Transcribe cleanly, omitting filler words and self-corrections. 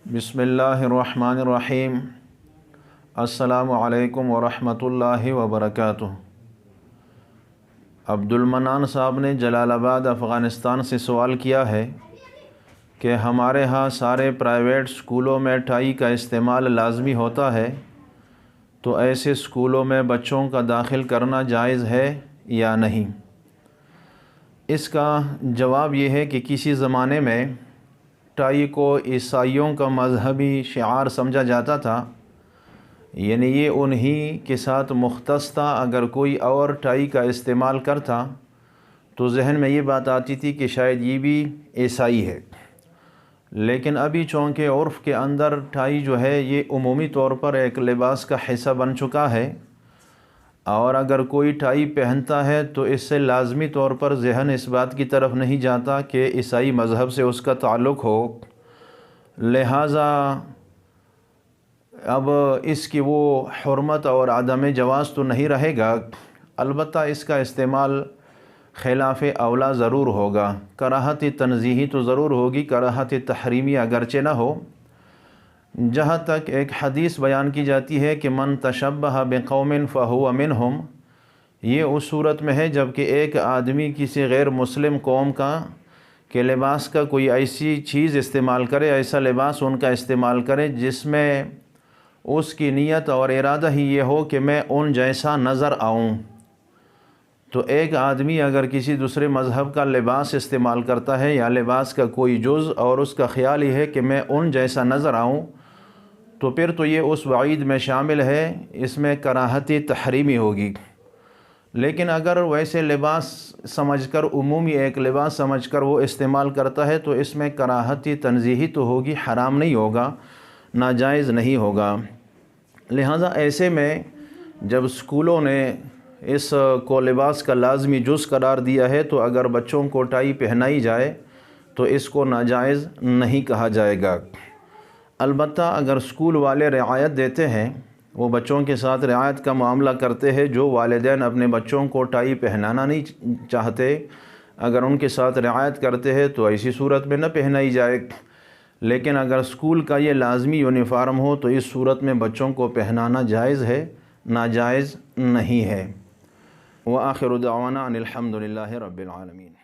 बिस्मिल्लाहिर्रहमानिर्रहीम। अस्सलामु अलैकुम वरहमतुल्लाहि वबरकातुह। अब्दुल मन्नान साहब ने जलालाबाद अफ़ग़ानिस्तान से सवाल किया है कि हमारे यहाँ सारे प्राइवेट स्कूलों में टाई का इस्तेमाल लाज़मी होता है, तो ऐसे स्कूलों में बच्चों का दाखिल करना जायज़ है या नहीं। इसका जवाब ये है कि किसी ज़माने में टाई को ईसाइयों का मज़हबी शिआर समझा जाता था, यानी ये उन्हीं के साथ मुख्तस था। अगर कोई और टाई का इस्तेमाल करता तो जहन में ये बात आती थी कि शायद ये भी ईसाई है। लेकिन अभी चूँकि उर्फ़ के अंदर टाई जो है ये उमूमी तौर पर एक लिबास का हिस्सा बन चुका है, और अगर कोई टाई पहनता है तो इससे लाज़मी तौर पर ज़हन इस बात की तरफ नहीं जाता कि ईसाई मज़हब से उसका ताल्लुक़ हो। लिहाजा अब इसकी वो हुर्मत और आदम जवाज़ तो नहीं रहेगा, अलबत्ता इसका इस्तेमाल खिलाफ़ औला ज़रूर होगा। कराहत तनज़ीही तो ज़रूर होगी, कराहत तहरीमी अगरचे न हो। जहाँ तक एक हदीस बयान की जाती है कि मन तशब्बह बिक़ौमिन फ़हुव मिनहुम, ये उस सूरत में है जबकि एक आदमी किसी गैर मुस्लिम कौम का के लिबास का कोई ऐसी चीज़ इस्तेमाल करे, ऐसा लिबास उनका इस्तेमाल करे जिसमें उसकी नीयत और इरादा ही ये हो कि मैं उन जैसा नज़र आऊँ। तो एक आदमी अगर किसी दूसरे मज़हब का लिबास इस्तेमाल करता है या लिबास का कोई जुज़, और उसका ख़्याल ये है कि मैं उन जैसा नज़र आऊँ, तो फिर तो ये उस वईद में शामिल है, इसमें कराहत तहरीमी होगी। लेकिन अगर वैसे लिबास समझकर, उमूमी एक लिबास समझकर वो इस्तेमाल करता है तो इसमें कराहत तनज़ीही तो होगी, हराम नहीं होगा, नाजायज़ नहीं होगा। लिहाजा ऐसे में जब स्कूलों ने इस को लिबास का लाज़मी जुज़ करार दिया है, तो अगर बच्चों को टाई पहनाई जाए तो इसको नाजायज़ नहीं कहा जाएगा। अलबत्ता अगर स्कूल वाले रियायत देते हैं, वो बच्चों के साथ रियायत का मामला करते हैं, जो वालिदैन अपने बच्चों को टाई पहनाना नहीं चाहते, अगर उनके साथ रियायत करते हैं तो ऐसी सूरत में न पहनाई जाए। लेकिन अगर स्कूल का ये लाज़मी यूनिफ़ार्म हो तो इस सूरत में बच्चों को पहनाना जायज़ है, नाजायज़ नहीं है। व आखिरु दअवाना अनिल हम्दुलिल्लाहि रब्बिल आलमीन।